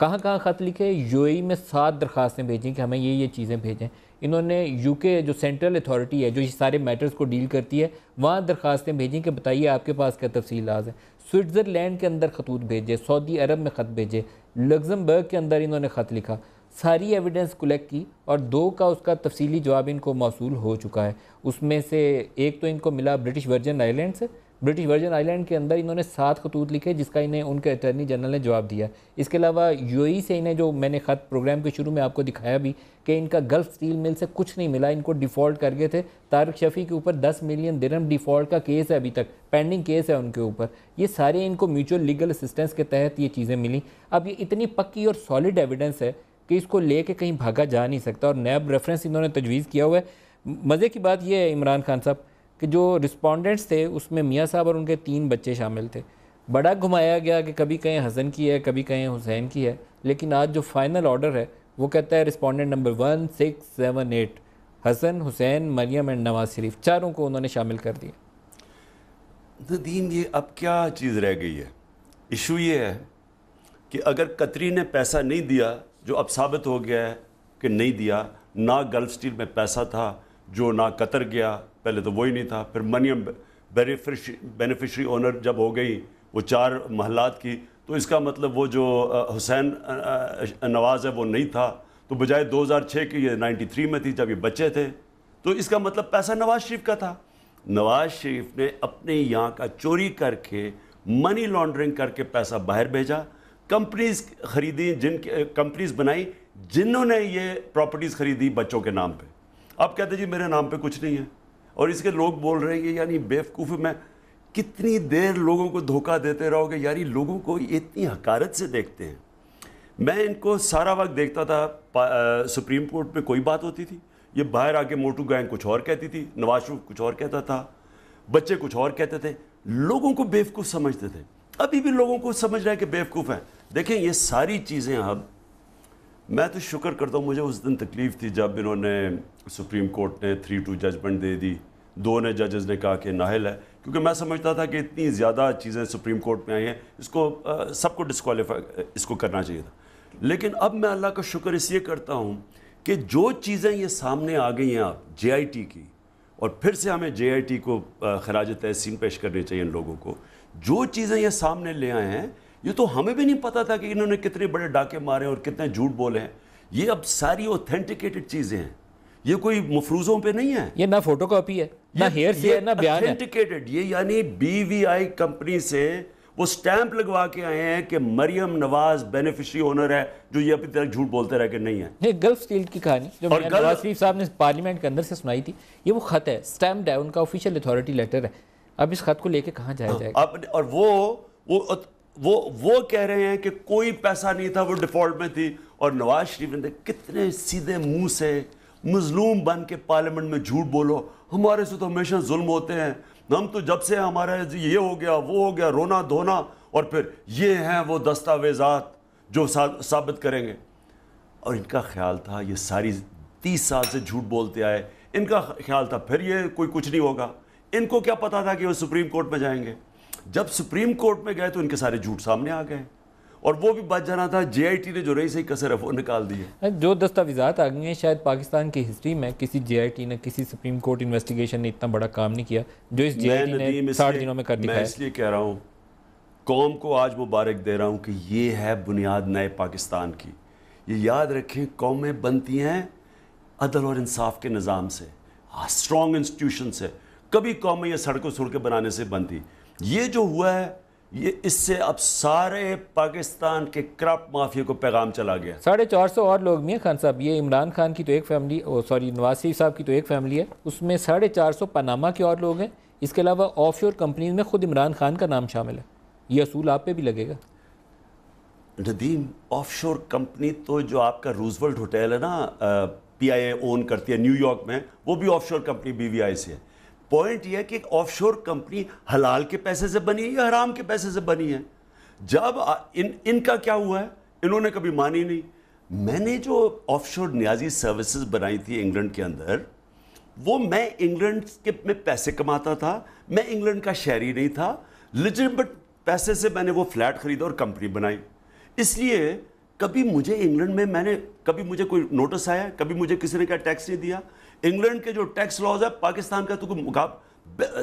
کہاں خط لکھے، UAE میں 7 درخواستیں بھیجیں کہ ہمیں یہ چیزیں بھیجیں. انہوں نے UK جو سینٹرل اتھارٹی ہے جو یہ سارے میٹرز کو ڈیل کرتی ہے، وہاں درخواستیں بھیجیں کہ بتائیے آپ کے پاس کیا تفصیلات ہیں. سوئٹزرلینڈ کے اندر خطوط بھیجے، سعودی عرب میں خط بھیجے، لگزمبرگ کے اندر انہوں نے خط لکھا، ساری ایویڈنس کلیکٹ کی اور 2 کا اس کا تفصیلی جواب ان کو موصول ہو چکا ہے. اس میں سے ایک تو ان کو ملا برٹش ورجن آئیلینڈ سے. برٹش ورجن آئیلینڈ کے اندر انہوں نے 7 خطوط لکھے جس کا انہیں ان کے اٹارنی جنرل نے جواب دیا. اس کے علاوہ UAE سے انہیں جو میں نے خط پروگرام کے شروع میں آپ کو دکھایا بھی کہ ان کا گلف سٹیل مل سے کچھ نہیں ملا، ان کو ڈیفالٹ کر گئے تھے. طارق شفیع کے اوپر 10 ملین درہم ڈیفالٹ کا کیس ہے، ابھی تک پینڈنگ کیس ہے ان کے اوپر. یہ سارے ان کو میوچل لیگل اسسٹنس کے تحت یہ چیزیں ملیں. اب یہ اتنی پکی اور سالڈ ایویڈنس ہے کہ اس کو لے کے کہیں بھاگا جا نہیں سکتا، اور نیب ریفرنس انہوں نے تجویز کیا ہوا ہے. مزے کی بات یہ ہے عمران خان صاحب کہ جو رسپونڈنٹس تھے اس میں میاں صاحب اور ان کے 3 بچے شامل تھے. بڑا گھمایا گیا کہ کبھی کہیں حسن کی ہے، کبھی کہیں حسین کی ہے، لیکن آج جو فائنل آرڈر ہے وہ کہتا ہے respondent number 1 6 7 8 Hassan, Hussain, Maryam and Nawaz Sharif, چاروں کو انہوں نے شامل کر دیا. ندیم، یہ اب کیا چیز رہ گئی ہے؟ ایشو یہ ہے کہ اگر قطری نے پیسہ نہیں دیا، جو اب ثابت ہو گیا ہے کہ نہیں دیا، نہ گلف سٹیل میں پیسہ تھا جو نہ قطر گیا، پہلے تو وہی نہیں تھا، پھر مریم بینیفیشری اونر جب ہو گئی وہ 4 محلات کی، تو اس کا مطلب وہ جو حسین نواز ہے وہ نہیں تھا، تو بجائے 2006 کی یہ 93 میں تھی جب یہ بچے تھے، تو اس کا مطلب پیسہ نواز شریف کا تھا. نواز شریف نے اپنے یہاں کا چوری کر کے، منی لانڈرنگ کر کے پیسہ باہر بھیجا، کمپنیز خریدی، کمپنیز بنائی جنہوں نے یہ پراپرٹیز خریدی بچوں کے نام پہ. اب کہتے جی میرے نام پہ کچھ نہیں ہے, اور اس کے لوگ بول رہے ہیں یعنی بیوقوف. میں کتنی دیر لوگوں کو دھوکہ دیتے رہو گے یاری, لوگوں کو اتنی حقارت سے دیکھتے ہیں. میں ان کو سارا وقت دیکھتا تھا, سپریم کورٹ میں کوئی بات ہوتی تھی, یہ باہر آ کے موٹو گینگ کچھ اور کہتی تھی, نواز شریف کچھ اور کہتا تھا, بچے کچھ اور کہتے تھے, لوگوں کو بیوقوف سمجھتے تھے. ابھی بھی لوگوں کو سمجھ رہا ہے کہ بیوقوف ہیں. دیکھیں یہ ساری چیزیں اب, میں تو شکر کرتا ہوں, مجھے اس دن تکلیف تھی جب انہوں نے سپریم کورٹ نے 3-2 ججمنٹ دے دی, 2 نے ججز نے کہا کہ نااہل ہے, کیونکہ میں سمجھتا تھا کہ اتنی زیادہ چیزیں سپریم کورٹ میں آئی ہیں, اس کو سب کو ڈسکوالیفائی اس کو کرنا چاہیے تھا. لیکن اب میں اللہ کا شکر اس لیے کرتا ہوں کہ جو چیزیں یہ سامنے آ گئی ہیں آپ JIT کی, اور پھر سے ہمیں JIT کو خراج تحسین پیش کرنے چاہیے ان لوگوں کو, جو چیزیں یہ سامنے لے آئے ہیں, یہ تو ہمیں بھی نہیں پتا تھا کہ انہوں نے کتنے بڑے ڈاکے مارے اور کتنے جھوٹ بولے ہیں. یہ اب ساری اوتھینٹیکیٹڈ چیزیں ہیں, یہ کوئی مفروضوں پہ نہیں ہے, یہ نہ فوٹو کاپی ہے, نہ ہیئر سے ہے, نہ بیان ہے. اوتھینٹیکیٹڈ, یہ یعنی BVI کمپنی سے وہ سٹیمپ لگوا کے آئے ہیں کہ مریم نواز بینیفیشری اونر ہے, جو یہ ابھی تک جھوٹ بولتے رہے کہ نہیں ہے. یہ گلف اسٹیل کی کہانی جو نواز شریف صاحب نے پارلیمنٹ کے اندر سے سنائی تھی, یہ وہ خط ہے, سٹیمپڈ ہے, ان کا آفیشیل اتھارٹی لیٹر ہے. اب اس خط کو لے کے کہاں جایا جائے گا؟ اور وہ کہہ رہے ہیں کہ کوئی پیسہ نہیں تھا, وہ ڈیفالٹ میں تھی. اور نواز شریف نے کتنے سیدھے منہ سے مظلوم بن کے پارلیمنٹ میں جھوٹ بولو, ہمارے سے تو ہمیشہ ظلم ہوتے ہیں, ہم تو جب سے ہمارا یہ ہو گیا وہ ہو گیا, رونا دھونا, اور پھر یہ ہیں وہ دستاویزات جو ثابت کریں گے. اور ان کا خیال تھا یہ ساری 30 سال سے جھوٹ بولتے آئے, ان کا خیال تھا پھر یہ کوئی کچھ نہیں ہوگا. ان کو کیا پتا تھا کہ وہ سپریم کورٹ میں جائیں گے. جب سپریم کورٹ میں گئے تو ان کے سارے جھوٹ سامنے آ گئے, اور وہ بھی بچ جانا تھا. JIT نے جو رہی صحیح کسر ہے وہ نکال دیے. جو دستاویزات آ گئی ہیں, شاید پاکستان کی ہسٹری میں کسی JIT نے, کسی سپریم کورٹ انویسٹیگیشن نے اتنا بڑا کام نہیں کیا جو اس JIT نے 60 دنوں میں کر دکھایا. میں اس لیے کہہ رہا ہوں, قوم کو آج مبارک دے رہا ہوں کہ یہ ہے بنیاد نئے پاکستان کی. یہ یاد رکھیں, قومیں بنتی ہیں عدل اور انصاف کے نظام سے, اسٹرانگ انسٹیٹیوشن سے. کبھی قومیں یہ سڑکوں سڑکیں بنانے سے بنتی. یہ جو ہوا ہے, یہ اس سے اب سارے پاکستان کے کرپٹ مافیا کو پیغام چلا گیا. 450 اور لوگ بھی ہیں خان صاحب. یہ عمران خان کی تو ایک فیملی, نواز شریف صاحب کی تو ایک فیملی ہے, اس میں 450 پاناما کے اور لوگ ہیں. اس کے علاوہ آف شور کمپنیز میں خود عمران خان کا نام شامل ہے. یہ اصول آپ پہ بھی لگے گا ندیم. آف شور کمپنی تو جو آپ کا روزولٹ ہوٹل ہے نا, PIA اون کرتی ہے نیو یارک میں, وہ بھی آف شور کمپنی BVI سے ہے. پوائنٹ یہ ہے کہ آف شور کمپنی حلال کے پیسے سے بنی ہے یا حرام کے پیسے سے بنی ہے. جب ان کا کیا ہوا ہے, انہوں نے کبھی مانی نہیں. میں نے جو آف شور نیازی سروسز بنائی تھی انگلینڈ کے اندر, وہ میں انگلینڈ کے میں پیسے کماتا تھا, میں انگلینڈ کا شہری نہیں تھا, لیجٹمیٹ پیسے سے میں نے وہ فلیٹ خریدا اور کمپنی بنائی. اس لیے کبھی مجھے انگلینڈ میں کبھی مجھے کوئی نوٹس آیا, کبھی مجھے کسی نے کیا ٹیکس نہیں دیا. انگلینڈ کے جو ٹیکس لاز ہے پاکستان کا تو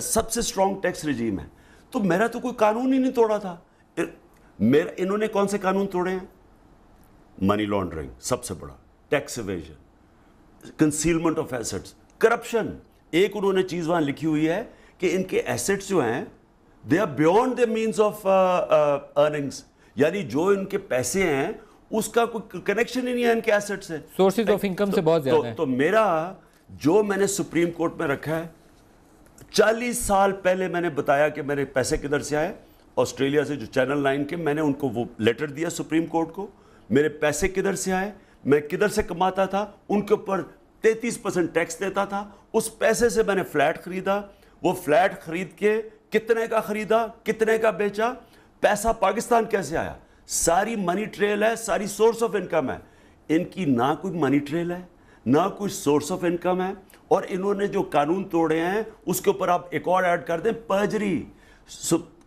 سب سے سٹرونگ ٹیکس رجیم ہے, تو میرا تو کوئی قانون ہی نہیں توڑا تھا. انہوں نے کون سے قانون توڑے ہیں؟ منی لانڈرنگ سب سے بڑا, tax evasion, concealment of assets, corruption. ایک انہوں نے چیز وہاں لکھی ہوئی ہے کہ ان کے ایسٹس جو ہیں they are beyond the means of earnings, یعنی جو ان کے پیسے ہیں اس کا کوئی کنیکشن ہی نہیں ہے ان کے ایسٹ سے, سورسز آف انکم سے بہت زیادہ ہے. تو میرا جو میں نے سپریم کورٹ میں رکھا ہے, 40 سال پہلے میں نے بتایا کہ میرے پیسے کدھر سے آئے. آسٹریلیا سے جو چینل 9 کے, میں نے ان کو وہ لیٹر دیا سپریم کورٹ کو, میرے پیسے کدھر سے آئے, میں کدھر سے کماتا تھا, ان کے اوپر 33% ٹیکس دیتا تھا. اس پیسے سے میں نے فلیٹ خریدا, وہ فلیٹ خرید کے کتنے کا خریدا, کتنے کا بیچا, پیسہ پاکستان کیسے آیا, ساری منی ٹریل ہے, ساری سورس آف انکم ہے. ان کی نہ کوئی منی ٹریل ہے, نہ کوئی سورس آف انکم ہے. اور انہوں نے جو قانون توڑے ہیں اس کے اوپر آپ ایک اور ایڈ کر دیں, پرجری.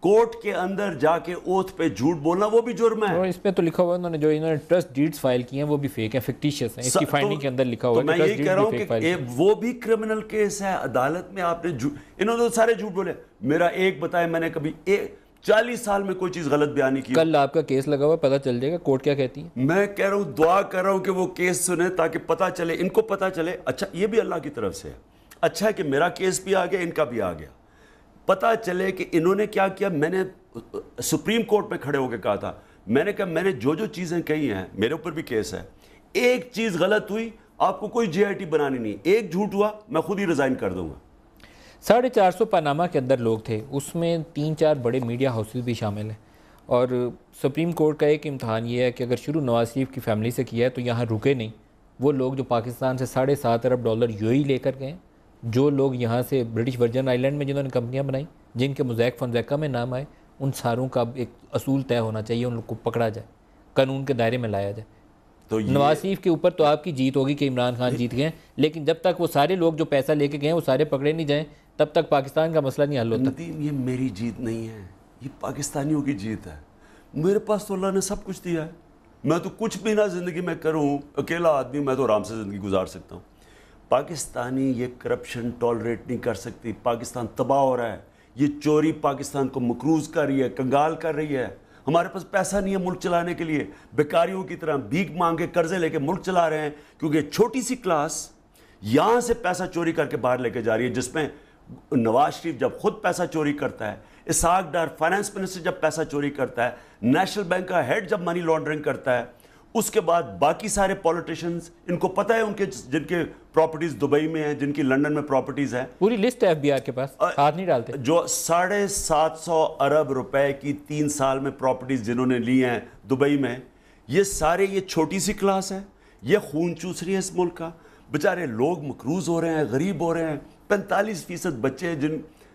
کورٹ کے اندر جا کے اوتھ پہ جھوٹ بولنا وہ بھی جرم ہے. اور اس پہ تو لکھا ہوا انہوں نے ٹرسٹ ڈیڈز فائل کی ہیں وہ بھی فیک ہیں, فکٹیشس ہیں. اس کی فائنڈنگ کے اندر لکھا ہوا ہے. تو میں یہی کہہ رہا ہوں کہ وہ بھی کرمنل کیس ہے, عدالت میں آپ نے انہوں نے سارے جھوٹ بولے. میرا ایک بتایا, میں نے کبھی 40 سال میں کوئی چیز غلط بیان نہیں کی. کل آپ کا کیس لگا ہوا, پتہ چل جائے گا کورٹ کیا کہتی ہے. میں کہہ رہا ہوں, دعا کر رہا ہوں کہ وہ کیس سنیں تاکہ پتہ چلے, ان کو پتہ چلے. اچھا یہ بھی اللہ کی طرف سے ہے, اچھا ہے کہ میرا کیس بھی آ گیا, ان کا بھی آ گیا. پتہ چلے کہ انہوں نے کیا کیا. میں نے سپریم کورٹ میں کھڑے ہو کے کہا تھا, میں نے کہا میں نے جو چیزیں کہی ہیں, میرے اوپر بھی کیس ہے, ایک چیز غلط ہوئی آپ کو کوئی JIT بنانی نہیں. ایک جھوٹ ہوا میں خود ہی ریزائن کر دوں گا. 450 پاناما کے اندر لوگ تھے, اس میں 3-4 بڑے میڈیا ہاؤسز بھی شامل ہیں, اور سپریم کورٹ کا ایک امتحان یہ ہے کہ اگر شروع نواز شریف کی فیملی سے کیا ہے تو یہاں رکے نہیں. وہ لوگ جو پاکستان سے $7.5 ارب UAE لے کر گئے, جو لوگ یہاں سے برٹش ورجن آئی لینڈ میں جنہوں نے کمپنیاں بنائیں, جن کے موزیک فنزیکا میں نام آئے, ان ساروں کا ایک اصول طے ہونا چاہیے, ان لوگ کو پکڑا جائے, قانون کے دائرے میں لایا جائے. تو نواز شریف کے اوپر تو آپ کی جیت ہوگی کہ عمران خان جیت گئے, لیکن جب تک وہ سارے لوگ جو پیسہ لے کے گئے وہ سارے پکڑے نہیں جائیں تب تک پاکستان کا مسئلہ نہیں حل ہوتا. ندیم, یہ میری جیت نہیں ہے, یہ پاکستانیوں کی جیت ہے. میرے پاس تو اللہ نے سب کچھ دیا ہے, میں تو کچھ بھی نہ زندگی میں کروں, اکیلا آدمی میں تو آرام سے زندگی گزار سکتا ہوں. پاکستانی یہ کرپشن ٹالریٹ نہیں کر سکتی. پاکستان تباہ ہو رہا ہے, یہ چوری پاکستان کو مقروض کر رہی ہے, کنگال کر رہی ہے. ہمارے پاس پیسہ نہیں ہے ملک چلانے کے لیے, بیکاریوں کی طرح بھیک مانگ کے قرضے لے کے ملک چلا رہے ہیں, کیونکہ چھوٹی سی کلاس یہاں سے پیسہ چوری کر کے باہر لے کے جا رہی ہے, جس میں نواز شریف جب خود پیسہ چوری کرتا ہے, اسحاق ڈار فائنانس منسٹر جب پیسہ چوری کرتا ہے, نیشنل بینک کا ہیڈ جب منی لانڈرنگ کرتا ہے, اس کے بعد باقی سارے پولیٹیشنز, ان کو پتہ ہے ان کے جن کے پراپرٹیز دبئی میں ہیں, جن کی لنڈن میں پراپرٹیز ہیں, پوری لسٹ ہے FBR کے پاس, ہاتھ نہیں ڈالتے. جو $750 ارب کی 3 سال میں پراپرٹیز جنہوں نے لی ہیں دبئی میں, یہ سارے یہ چھوٹی سی کلاس ہے, یہ خون چوس رہی ہے اس ملک کا. بیچارے لوگ مقروض ہو رہے ہیں, غریب ہو رہے ہیں. 45% بچے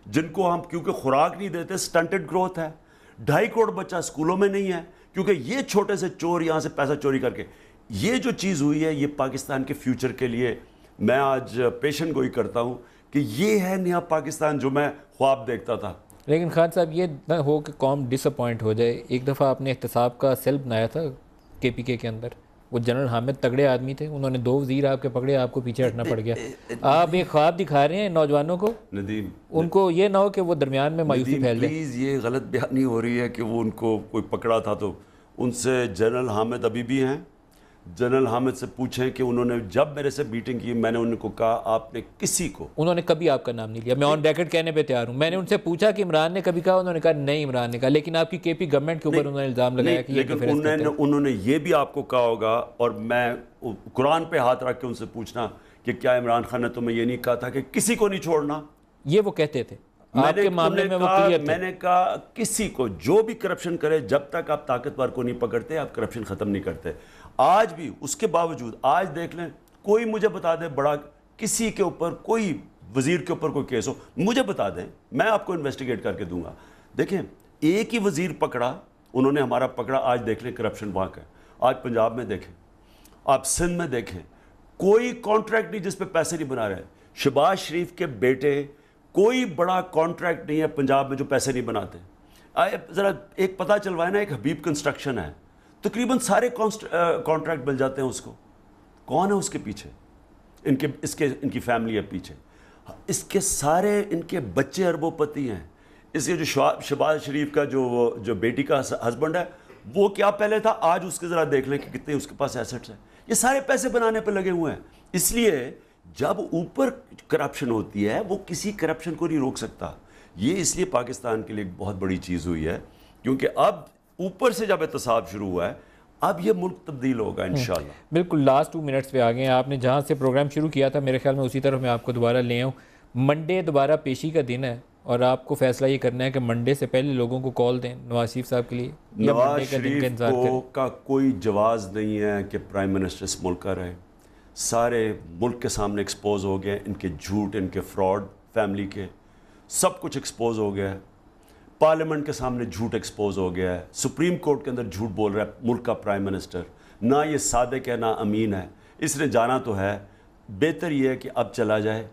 جن کو ہم کیونکہ خوراک نہیں دیتے, سٹنٹڈ گروتھ ہے. 2.5 کروڑ بچہ اسکولوں میں نہیں ہے, کیونکہ یہ چھوٹے سے چور یہاں سے پیسہ چوری کر کے. یہ جو چیز ہوئی ہے, یہ پاکستان کے فیوچر کے لیے میں آج پیشن گوئی کرتا ہوں کہ یہ ہے نیا پاکستان جو میں خواب دیکھتا تھا. لیکن خان صاحب یہ نہ ہو کہ قوم ڈس اپوائنٹ ہو جائے. ایک دفعہ آپ نے احتساب کا سیل بنایا تھا KPK کے اندر, وہ جنرل حامد تگڑے آدمی تھے, انہوں نے 2 وزیر آپ کے پکڑے, آپ کو پیچھے ہٹنا پڑ گیا. آپ ایک خواب دکھا رہے ہیں نوجوانوں کو, ندیم ان کو یہ نہ ہو کہ وہ درمیان میں مایوسی پھیل جائے. پلیز یہ غلط بیانی ہو رہی ہے کہ وہ ان کو کوئی پکڑا تھا. تو ان سے جنرل حامد ابھی بھی ہیں, جنرل حامد سے پوچھیں کہ انہوں نے جب میرے سے میٹنگ کی, میں نے ان کو کہا آپ نے کسی کو, انہوں نے کبھی آپ کا نام نہیں لیا, میں آن ریکارڈ کہنے پہ تیار ہوں. میں نے ان سے پوچھا کہ عمران نے کبھی کہا, انہوں نے کہا نہیں عمران نے کہا, لیکن آپ کی KP گورنمنٹ کے اوپر انہوں نے الزام لگایا کہ لیکن انہوں نے یہ بھی آپ کو کہا ہوگا, اور میں قرآن پہ ہاتھ رکھ کے ان سے پوچھنا کہ کیا عمران خان نے تمہیں یہ نہیں کہا تھا کہ کسی کو نہیں چھوڑنا. یہ وہ کہتے تھے آپ کے معاملے میں, وہ کلیئر تھے. میں نے کہا کسی کو جو بھی کرپشن کرے, جب تک آپ طاقتور کو نہیں پکڑتے آپ کرپشن ختم نہیں کرتے. آج بھی اس کے باوجود آج دیکھ لیں, کوئی مجھے بتا دے بڑا کسی کے اوپر, کوئی وزیر کے اوپر کوئی کیس ہو, مجھے بتا دیں, میں آپ کو انویسٹیگیٹ کر کے دوں گا. دیکھیں ایک ہی وزیر پکڑا, انہوں نے ہمارا پکڑا. آج دیکھ لیں کرپشن وہاں کا. آج پنجاب میں دیکھیں, آپ سندھ میں دیکھیں, کوئی کانٹریکٹ نہیں جس پہ پیسے نہیں بنا رہے. شہباز شریف کے بیٹے, کوئی بڑا کانٹریکٹ نہیں ہے پنجاب میں جو پیسے نہیں بناتے. ذرا ایک پتہ چلوائے نا, ایک حبیب کنسٹرکشن ہے, تقریباً سارے کانٹریکٹ مل جاتے ہیں اس کو. کون ہے اس کے پیچھے؟ ان کی فیملی ہے پیچھے. اس کے سارے ان کے بچے اربوں پتی ہیں. اس کے جو شہباز شریف کا جو بیٹی کا ہسبینڈ ہے, وہ کیا پہلے تھا, آج اس کے ذرا دیکھ لیں کہ کتنے اس کے پاس ایسٹس ہیں. یہ سارے پیسے بنانے پہ لگے ہوئے ہیں. اس لیے جب اوپر کرپشن ہوتی ہے, وہ کسی کرپشن کو نہیں روک سکتا. یہ اس لیے پاکستان کے لیے ایک بہت بڑی چیز ہوئی ہے, کیونکہ اب اوپر سے جب احتساب شروع ہوا ہے, اب یہ ملک تبدیل ہوگا انشاءاللہ. بالکل لاسٹ 2 منٹس پہ آ گئے ہیں. آپ نے جہاں سے پروگرام شروع کیا تھا, میرے خیال میں اسی طرف میں آپ کو دوبارہ لے آؤں. منڈے دوبارہ پیشی کا دن ہے, اور آپ کو فیصلہ یہ کرنا ہے کہ منڈے سے پہلے لوگوں کو کال دیں نواز شریف صاحب کے لیے. نواز شریف کا کوئی جواز نہیں ہے کہ پرائم منسٹر اس ملک کا رہے. سارے ملک کے سامنے ایکسپوز ہو گئے, ان کے جھوٹ, ان کے فراڈ, فیملی کے سب کچھ ایکسپوز ہو گیا ہے. پارلیمنٹ کے سامنے جھوٹ ایکسپوز ہو گیا ہے. سپریم کورٹ کے اندر جھوٹ بول رہا ہے ملک کا پرائم منسٹر. نہ یہ صادق ہے, نہ امین ہے. اس نے جانا تو ہے. بہتر یہ ہے کہ اب چلا جائے,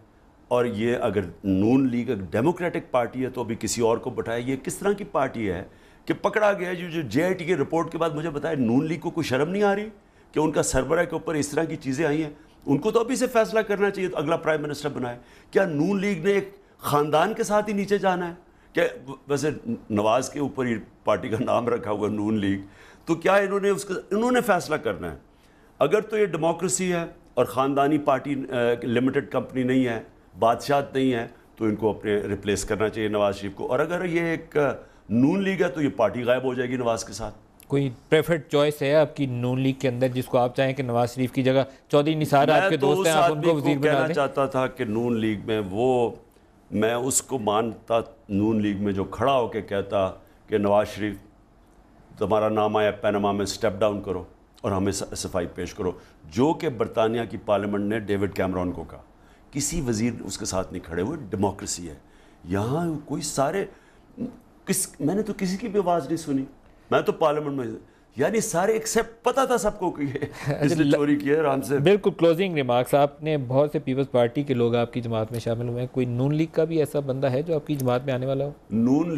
اور یہ اگر نون لیگ ڈیموکریٹک پارٹی ہے تو ابھی کسی اور کو بٹھائے. یہ کس طرح کی پارٹی ہے کہ پکڑا گیا جو JIT کی رپورٹ کے بعد مجھے بتائے نون لیگ کو کوئی شرم نہیں آ رہی کہ ان کا سربراہ کے اوپر اس طرح کی چیزیں آئی ہیں. ان کو تو ابھی سے فیصلہ کرنا چاہیے تو اگلا پرائم منسٹر بنائے. کیا نون لیگ نے ایک خاندان کے ساتھ ہی نیچے جانا ہے؟ کہ ویسے نواز کے اوپر ہی پارٹی کا نام رکھا ہوا نون لیگ, تو کیا انہوں نے فیصلہ کرنا ہے؟ اگر تو یہ ڈیموکریسی ہے اور خاندانی پارٹی لمیٹڈ کمپنی نہیں ہے, بادشاہت نہیں ہے, تو ان کو اپنے ریپلیس کرنا چاہیے نواز شریف کو. اور اگر یہ ایک نون لیگ ہے تو یہ پارٹی غائب ہو جائے گی نواز کے ساتھ. کوئی پریفرڈ چوائس ہے آپ کی نون لیگ کے اندر جس کو آپ چاہیں کہ نواز شریف کی جگہ چودھری نثار آپ کے دوست ہیں آپ ان کو وزیر بنا دیں؟ کہنا چاہتا تھا کہ نون لیگ میں میں اس کو مانتا، نون لیگ میں جو کھڑا ہو کے کہتا کہ نواز شریف تمہارا نام آیا پیناما میں، اسٹیپ ڈاؤن کرو اور ہمیں صفائی پیش کرو، جو کہ برطانیہ کی پارلیمنٹ نے ڈیوڈ کیمرون کو کہا، کسی وزیر اس کے ساتھ نہیں کھڑے ہوئے. ڈیموکریسی ہے یہاں. کوئی سارے میں نے تو کسی کی بھی آواز نہیں سنی. میں تو پارلیمنٹ میں یعنی سارے ایکسیپٹ پتہ تھا سب کو کہ اس نے چوری کی ہے آرام سے. بالکل کلوزنگ ریمارکس. آپ نے بہت سے پیپلز پارٹی کے لوگ آپ کی جماعت میں شامل ہوئے ہیں، کوئی نون لیگ کا بھی ایسا بندہ ہے جو آپ کی جماعت میں آنے والا ہو؟ نون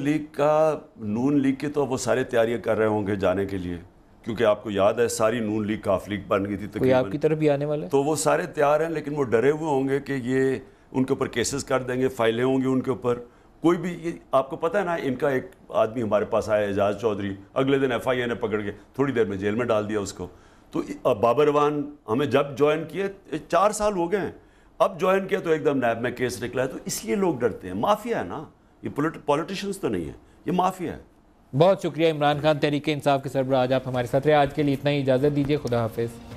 لیگ کے تو وہ سارے تیاریاں کر رہے ہوں گے جانے کے لیے، کیونکہ آپ کو یاد ہے ساری نون لیگ کاف لیگ بن گئی تھی تقریباً. کوئی آپ کی طرف بھی آنے والا ہے؟ تو وہ سارے تیار ہیں، لیکن وہ ڈرے ہوئے ہوں گے کہ یہ ان کے اوپر کیسز کر دیں گے، فائلیں ہوں گی ان کے اوپر. کوئی بھی آپ کو پتہ ہے نا، ان کا ایک آدمی ہمارے پاس آیا اعجاز چودھری، اگلے دن ایف آئی اے نے پکڑ کے تھوڑی دیر میں جیل میں ڈال دیا اس کو. تو بابر وان ہمیں جب جوائن کیے 4 سال ہو گئے ہیں، اب جوائن کیا تو ایک دم نیب میں کیس نکلا ہے. تو اس لیے لوگ ڈرتے ہیں. مافیا ہے نا یہ، پولیٹیشنز تو نہیں ہے، یہ مافیا ہے. بہت شکریہ عمران خان تحریک انصاف کے سربراہ، آج آپ ہمارے ساتھ رہے. آج کے لیے اتنا ہی، اجازت دیجیے. خدا حافظ.